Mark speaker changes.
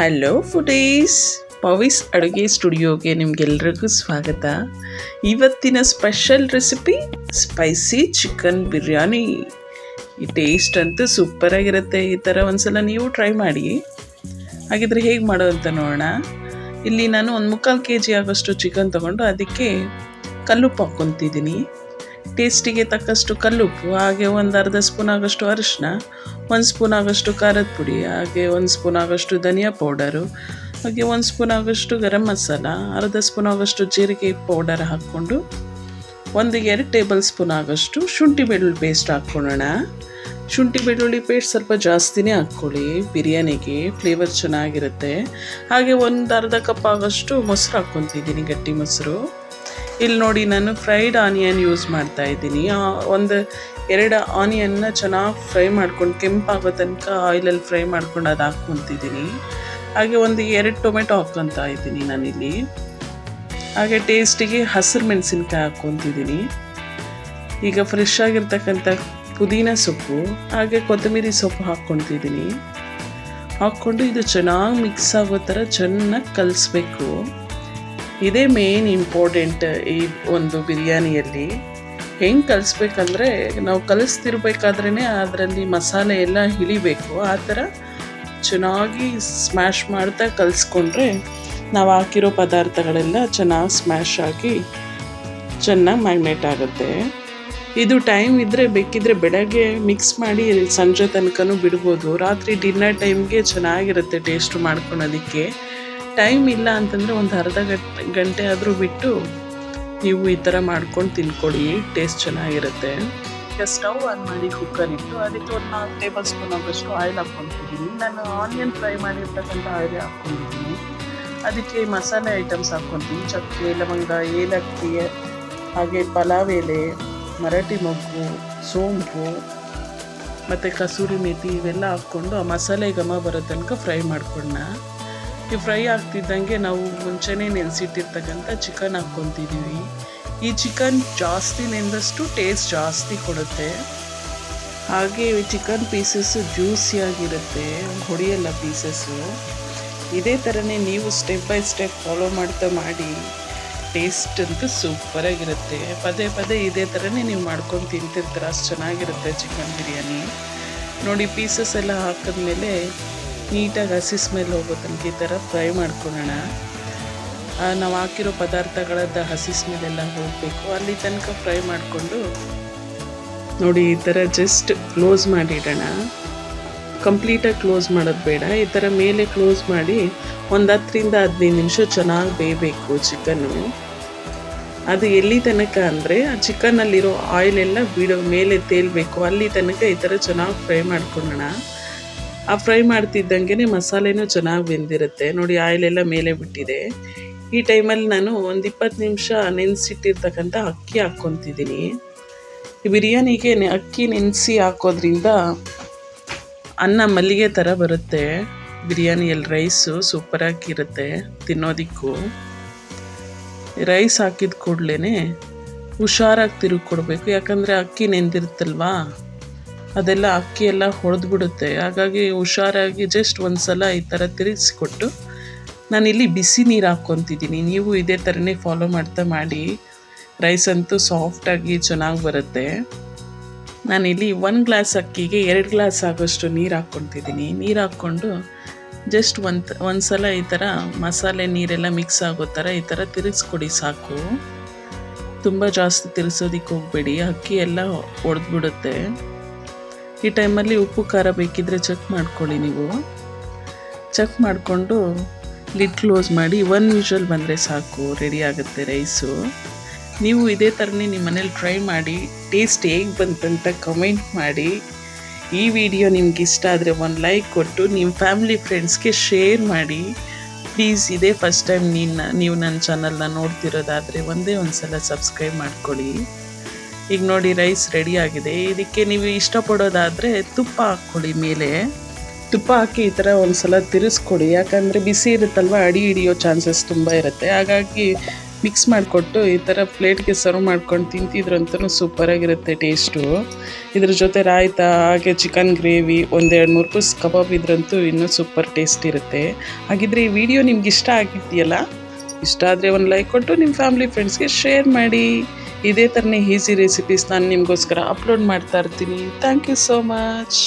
Speaker 1: Hello foodies, ಪವಿಸ್ ಅಡುಗೆ ಸ್ಟುಡಿಯೋಗೆ ನಿಮಗೆಲ್ರಿಗೂ ಸ್ವಾಗತ. ಇವತ್ತಿನ special recipe spicy chicken biryani. ಈ ಟೇಸ್ಟ್ ಅಂತೂ ಸೂಪರಾಗಿರುತ್ತೆ. ಈ ಥರ ಒಂದ್ಸಲ ನೀವು ಟ್ರೈ ಮಾಡಿ. ಹಾಗಿದ್ರೆ ಹೇಗೆ ಮಾಡೋದು ಅಂತ ನೋಡೋಣ. ಇಲ್ಲಿ ನಾನು 1/4 kg ಆಗೋಷ್ಟು ಚಿಕನ್ ತೊಗೊಂಡು ಅದಕ್ಕೆ ಕಲ್ಲುಪ್ಪು ಹಾಕ್ಕೊತಿದ್ದೀನಿ. ಟೇಸ್ಟಿಗೆ ತಕ್ಕಷ್ಟು ಕಲ್ಲುಪ್ಪು, ಹಾಗೆ ಒಂದು ಅರ್ಧ ಸ್ಪೂನ್ ಆಗೋಷ್ಟು ಅರಿಶಿನ, 1 ಸ್ಪೂನ್ ಆಗೋಷ್ಟು ಖಾರದ ಪುಡಿ, ಹಾಗೆ 1 ಸ್ಪೂನ್ ಆಗೋಷ್ಟು ಧನಿಯಾ ಪೌಡರು, ಹಾಗೆ 1 ಸ್ಪೂನ್ ಆಗೋಷ್ಟು ಗರಂ ಮಸಾಲ, ಅರ್ಧ ಸ್ಪೂನ್ ಆಗೋಷ್ಟು ಜೀರಿಗೆ ಪೌಡರ್ ಹಾಕ್ಕೊಂಡು 1-2 ಟೇಬಲ್ ಸ್ಪೂನ್ ಆಗೋಷ್ಟು ಶುಂಠಿ ಬೆಳ್ಳುಳ್ಳಿ ಪೇಸ್ಟ್ ಹಾಕ್ಕೊಳ್ಳೋಣ. ಶುಂಠಿ ಬೆಳ್ಳುಳ್ಳಿ ಪೇಸ್ಟ್ ಸ್ವಲ್ಪ ಜಾಸ್ತಿನೇ ಹಾಕ್ಕೊಳ್ಳಿ, ಬಿರಿಯಾನಿಗೆ ಫ್ಲೇವರ್ ಚೆನ್ನಾಗಿರುತ್ತೆ. ಹಾಗೆ ಒಂದು ಅರ್ಧ ಕಪ್ ಆಗೋಷ್ಟು ಮೊಸರು ಹಾಕ್ಕೊತಿದ್ದೀನಿ, ಗಟ್ಟಿ ಮೊಸರು. ಇಲ್ಲಿ ನೋಡಿ, ನಾನು ಫ್ರೈಡ್ ಆನಿಯನ್ ಯೂಸ್ ಮಾಡ್ತಾ ಇದ್ದೀನಿ. 1-2 ಆನಿಯನ್ನ ಚೆನ್ನಾಗಿ ಫ್ರೈ ಮಾಡ್ಕೊಂಡು ಕೆಂಪಾಗೋ ತನಕ ಆಯಿಲಲ್ಲಿ ಫ್ರೈ ಮಾಡ್ಕೊಂಡು ಅದು ಹಾಕ್ಕೊತಿದ್ದೀನಿ. ಹಾಗೆ 1-2 ಟೊಮೆಟೊ ಹಾಕ್ಕೊತಾ ಇದ್ದೀನಿ ನಾನಿಲ್ಲಿ. ಹಾಗೆ ಟೇಸ್ಟಿಗೆ ಹಸಿರು ಮೆಣಸಿನ್ಕಾಯಿ ಹಾಕ್ಕೊತಿದ್ದೀನಿ. ಈಗ ಫ್ರೆಶ್ ಆಗಿರ್ತಕ್ಕಂಥ ಪುದೀನ ಸೊಪ್ಪು ಹಾಗೆ ಕೊತ್ತಂಬರಿ ಸೊಪ್ಪು ಹಾಕ್ಕೊತಿದ್ದೀನಿ. ಹಾಕ್ಕೊಂಡು ಇದು ಚೆನ್ನಾಗಿ ಮಿಕ್ಸ್ ಆಗೋ ಥರ ಚೆನ್ನಾಗಿ ಕಲಿಸ್ಬೇಕು. ಇದೇ ಮೇನ್ ಇಂಪಾರ್ಟೆಂಟ್ ಈ ಒಂದು ಬಿರಿಯಾನಿಯಲ್ಲಿ. ಹೆಂಗೆ ಕಲಿಸ್ಬೇಕಂದ್ರೆ, ನಾವು ಕಲಿಸ್ತಿರ್ಬೇಕಾದ್ರೇ ಅದರಲ್ಲಿ ಮಸಾಲೆ ಎಲ್ಲ ಹಿಡಿಬೇಕು. ಆ ಥರ ಚೆನ್ನಾಗಿ ಸ್ಮ್ಯಾಶ್ ಮಾಡ್ತಾ ಕಲಿಸ್ಕೊಂಡ್ರೆ ನಾವು ಹಾಕಿರೋ ಪದಾರ್ಥಗಳೆಲ್ಲ ಚೆನ್ನಾಗಿ ಸ್ಮ್ಯಾಶ್ ಆಗಿ ಚೆನ್ನಾಗಿ ಮ್ಯಾಗ್ನೇಟ್ ಆಗುತ್ತೆ. ಇದು ಟೈಮ್ ಇದ್ದರೆ ಬೇಕಿದ್ದರೆ ಬೆಳಗ್ಗೆ ಮಿಕ್ಸ್ ಮಾಡಿ ಸಂಜೆ ತನಕನೂ ಬಿಡ್ಬೋದು. ರಾತ್ರಿ ಡಿನ್ನರ್ ಟೈಮ್ಗೆ ಚೆನ್ನಾಗಿರುತ್ತೆ ಟೇಸ್ಟ್ ಮಾಡ್ಕೊಳೋದಕ್ಕೆ. ಟೈಮ್ ಇಲ್ಲ ಅಂತಂದರೆ ಒಂದು ಅರ್ಧ ಗಂಟೆ ಆದರೂ ಬಿಟ್ಟು ನೀವು ಈ ಥರ ಮಾಡ್ಕೊಂಡು ತಿನ್ಕೊಳ್ಳಿ, ಟೇಸ್ಟ್ ಚೆನ್ನಾಗಿರುತ್ತೆ. ಈಗ ಸ್ಟವ್ ಆನ್ ಮಾಡಿ ಕುಕ್ಕರ್ ಇಟ್ಟು ಅದಕ್ಕೆ ಒಂದು 4 ಟೇಬಲ್ ಸ್ಪೂನ್ ಆಗೋಷ್ಟು ಆಯಿಲ್ ಹಾಕ್ಕೊತಿದ್ದೀನಿ. ನಾನು ಆನಿಯನ್ ಫ್ರೈ ಮಾಡಿರ್ತಕ್ಕಂಥ ಆಯಿಲ್ ಹಾಕ್ಕೊಂಡಿದ್ದೀನಿ. ಅದಕ್ಕೆ ಮಸಾಲೆ ಐಟಮ್ಸ್ ಹಾಕ್ಕೊತೀನಿ. ಚಕ್ಕೆ, ಲವಂಗ, ಏಲಕ್ಕಿ, ಹಾಗೆ ಪಲಾವ್ ಎಲೆ, ಮರಾಠಿ ಮೊಗ್ಗು, ಸೋಂಪು ಮತ್ತು ಕಸೂರಿ ಮೇಥಿ ಇವೆಲ್ಲ ಹಾಕ್ಕೊಂಡು ಆ ಮಸಾಲೆ ಘಮ ಬರೋ ತನಕ ಫ್ರೈ ಮಾಡ್ಕೊಳ್ಳೋಣ. ಈ ಫ್ರೈ ಆಗ್ತಿದ್ದಂಗೆ ನಾವು ಮುಂಚೆನೇ ನೆನೆಸಿಟ್ಟಿರ್ತಕ್ಕಂಥ ಚಿಕನ್ ಹಾಕ್ಕೊತಿದ್ದೀವಿ. ಈ ಚಿಕನ್ ಜಾಸ್ತಿ ನೆಂದಷ್ಟು ಟೇಸ್ಟ್ ಜಾಸ್ತಿ ಕೊಡುತ್ತೆ. ಹಾಗೆ ಚಿಕನ್ ಪೀಸಸ್ಸು ಜ್ಯೂಸಿಯಾಗಿರುತ್ತೆ, ಹೊಡೆಯಲ್ಲ ಪೀಸಸ್ಸು. ಇದೇ ಥರನೇ ನೀವು ಸ್ಟೆಪ್ ಬೈ ಸ್ಟೆಪ್ ಫಾಲೋ ಮಾಡ್ತಾ ಮಾಡಿ. ಟೇಸ್ಟ್ ಅಂತೂ ಸೂಪರಾಗಿರುತ್ತೆ. ಪದೇ ಇದೇ ಥರನೇ ನೀವು ಮಾಡ್ಕೊಂಡು ತಿಂತಿರ್ತೀರ, ಅಷ್ಟು ಚೆನ್ನಾಗಿರುತ್ತೆ ಚಿಕನ್ ಬಿರಿಯಾನಿ. ನೋಡಿ, ಪೀಸಸ್ ಎಲ್ಲ ಹಾಕಿದ್ಮೇಲೆ ನೀಟಾಗಿ ಹಸಿ ಸ್ಮೆಲ್ ಹೋಗೋ ತನಕ ಈ ಥರ ಫ್ರೈ ಮಾಡ್ಕೊಳ್ಳೋಣ. ನಾವು ಹಾಕಿರೋ ಪದಾರ್ಥಗಳದ್ದು ಹಸಿ ಸ್ಮೆಲ್ಲೆಲ್ಲ ಹೋಗಬೇಕು, ಅಲ್ಲಿ ತನಕ ಫ್ರೈ ಮಾಡಿಕೊಂಡು ನೋಡಿ ಈ ಥರ ಜಸ್ಟ್ ಕ್ಲೋಸ್ ಮಾಡಿಡೋಣ. ಕಂಪ್ಲೀಟಾಗಿ ಕ್ಲೋಸ್ ಮಾಡೋದು ಬೇಡ, ಈ ಥರ ಮೇಲೆ ಕ್ಲೋಸ್ ಮಾಡಿ ಒಂದು 10-15 ನಿಮಿಷ ಚೆನ್ನಾಗಿ ಬೇಯಬೇಕು ಚಿಕನ್ನು. ಅದು ಎಲ್ಲಿ ತನಕ ಅಂದರೆ ಆ ಚಿಕನ್ನಲ್ಲಿರೋ ಆಯಿಲೆಲ್ಲ ಬಿಡೋ ಮೇಲೆ ತೇಲ್ಬೇಕು, ಅಲ್ಲಿ ತನಕ ಈ ಥರ ಚೆನ್ನಾಗಿ ಫ್ರೈ ಮಾಡ್ಕೊಳ್ಳೋಣ. ಆ ಫ್ರೈ ಮಾಡ್ತಿದ್ದಂಗೆ ಮಸಾಲೆನೂ ಚೆನ್ನಾಗಿ ಬೆಂದಿರುತ್ತೆ. ನೋಡಿ, ಆಯಿಲೆಲ್ಲ ಮೇಲೆ ಬಿಟ್ಟಿದೆ. ಈ ಟೈಮಲ್ಲಿ ನಾನು ಒಂದು 20 ನಿಮಿಷ ನೆನೆಸಿಟ್ಟಿರ್ತಕ್ಕಂಥ ಅಕ್ಕಿ ಹಾಕ್ಕೊತಿದ್ದೀನಿ. ಈ ಬಿರಿಯಾನಿಗೆ ಅಕ್ಕಿ ನೆನೆಸಿ ಹಾಕೋದ್ರಿಂದ ಅನ್ನ ಮಲ್ಲಿಗೆ ಥರ ಬರುತ್ತೆ. ಬಿರಿಯಾನಿಯಲ್ಲಿ ರೈಸು ಸೂಪರಾಗಿರುತ್ತೆ ತಿನ್ನೋದಕ್ಕೂ. ರೈಸ್ ಹಾಕಿದ ಕೂಡಲೇ ಹುಷಾರಾಗಿ ತಿರುಗಿ ಕೊಡಬೇಕು, ಯಾಕಂದರೆ ಅಕ್ಕಿ ನೆಂದಿರುತ್ತಲ್ವಾ, ಅದೆಲ್ಲ ಅಕ್ಕಿ ಎಲ್ಲ ಹೊಡೆದ್ಬಿಡುತ್ತೆ. ಹಾಗಾಗಿ ಹುಷಾರಾಗಿ ಜಸ್ಟ್ ಒಂದು ಸಲ ಈ ಥರ ತಿರುಗಿಸ್ಕೊಟ್ಟು ನಾನಿಲ್ಲಿ ಬಿಸಿ ನೀರು ಹಾಕ್ಕೊತಿದ್ದೀನಿ. ನೀವು ಇದೇ ಥರನೇ ಫಾಲೋ ಮಾಡ್ತಾ ಮಾಡಿ. ರೈಸ್ ಅಂತೂ ಸಾಫ್ಟಾಗಿ ಚೆನ್ನಾಗಿ ಬರುತ್ತೆ. ನಾನಿಲ್ಲಿ 1 ಗ್ಲಾಸ್ ಅಕ್ಕಿಗೆ 2 ಗ್ಲಾಸ್ ಆಗೋಷ್ಟು ನೀರು ಹಾಕ್ಕೊತಿದ್ದೀನಿ. ನೀರು ಹಾಕ್ಕೊಂಡು ಜಸ್ಟ್ ಒಂದು ಸಲ ಈ ಥರ ಮಸಾಲೆ ನೀರೆಲ್ಲ ಮಿಕ್ಸ್ ಆಗೋ ಥರ ಈ ಥರ ತಿರುಗಿಸ್ಕೊಡಿ ಸಾಕು. ತುಂಬ ಜಾಸ್ತಿ ತಿರ್ಸೋದಕ್ಕೆ ಹೋಗಬೇಡಿ, ಅಕ್ಕಿ ಎಲ್ಲ ಒಡೆದ್ಬಿಡುತ್ತೆ. ಈ ಟೈಮಲ್ಲಿ ಉಪ್ಪು ಖಾರ ಬೇಕಿದ್ದರೆ ಚೆಕ್ ಮಾಡ್ಕೊಳ್ಳಿ. ನೀವು ಚೆಕ್ ಮಾಡಿಕೊಂಡು ಲಿಡ್ ಕ್ಲೋಸ್ ಮಾಡಿ 1 ವಿಷಲ್ ಬಂದರೆ ಸಾಕು, ರೆಡಿ ಆಗುತ್ತೆ ರೈಸು. ನೀವು ಇದೇ ಥರನೇ ನಿಮ್ಮ ಮನೇಲಿ ಟ್ರೈ ಮಾಡಿ, ಟೇಸ್ಟ್ ಹೇಗೆ ಬಂತಂತ ಕಮೆಂಟ್ ಮಾಡಿ. ಈ ವಿಡಿಯೋ ನಿಮ್ಗೆ ಇಷ್ಟ ಆದರೆ ಒಂದು ಲೈಕ್ ಕೊಟ್ಟು ನಿಮ್ಮ ಫ್ಯಾಮಿಲಿ ಫ್ರೆಂಡ್ಸ್ಗೆ ಶೇರ್ ಮಾಡಿ ಪ್ಲೀಸ್. ಇದೇ ಫಸ್ಟ್ ಟೈಮ್ ನೀವು ನನ್ನ ಚಾನಲ್ನ ನೋಡ್ತಿರೋದಾದರೆ ಒಂದೇ ಒಂದು ಸಲ ಸಬ್ಸ್ಕ್ರೈಬ್ ಮಾಡ್ಕೊಳ್ಳಿ. ಈಗ ನೋಡಿ, ರೈಸ್ ರೆಡಿ ಆಗಿದೆ. ಇದಕ್ಕೆ ನೀವು ಇಷ್ಟಪಡೋದಾದರೆ ತುಪ್ಪ ಹಾಕ್ಕೊಳ್ಳಿ. ಮೇಲೆ ತುಪ್ಪ ಹಾಕಿ ಈ ಥರ ಒಂದು ಸಲ ತಿರ್ಸ್ಕೊಡಿ, ಯಾಕಂದರೆ ಬಿಸಿ ಇರುತ್ತಲ್ವ, ಅಡಿ ಹಿಡಿಯೋ ಚಾನ್ಸಸ್ ತುಂಬ ಇರುತ್ತೆ. ಹಾಗಾಗಿ ಮಿಕ್ಸ್ ಮಾಡಿಕೊಟ್ಟು ಈ ಥರ ಪ್ಲೇಟ್ಗೆ ಸರ್ವ್ ಮಾಡ್ಕೊಂಡು ತಿಂತಿದ್ರಂತೂ ಸೂಪರಾಗಿರುತ್ತೆ ಟೇಸ್ಟು. ಇದ್ರ ಜೊತೆ ರಾಯ್ತ ಹಾಗೆ ಚಿಕನ್ ಗ್ರೇವಿ 1-2-3 ಪೀಸ್ ಕಬಾಬ್ ಇದ್ರಂತೂ ಇನ್ನೂ ಸೂಪರ್ ಟೇಸ್ಟ್ ಇರುತ್ತೆ. ಹಾಗಿದ್ರೆ ಈ ವಿಡಿಯೋ ನಿಮ್ಗೆ ಇಷ್ಟ ಆಗಿದೆಯಲ್ಲ, ಇಷ್ಟ ಆದರೆ ಒಂದು ಲೈಕ್ ಕೊಟ್ಟು ನಿಮ್ಮ ಫ್ಯಾಮಿಲಿ ಫ್ರೆಂಡ್ಸ್ಗೆ ಶೇರ್ ಮಾಡಿ. ಇದೇ ಥರನೇ ಈಸಿ ರೆಸಿಪೀಸ್ ನಾನು ನಿಮಗೋಸ್ಕರ ಅಪ್ಲೋಡ್ ಮಾಡ್ತಾ ಇರ್ತೀನಿ. Thank you so much.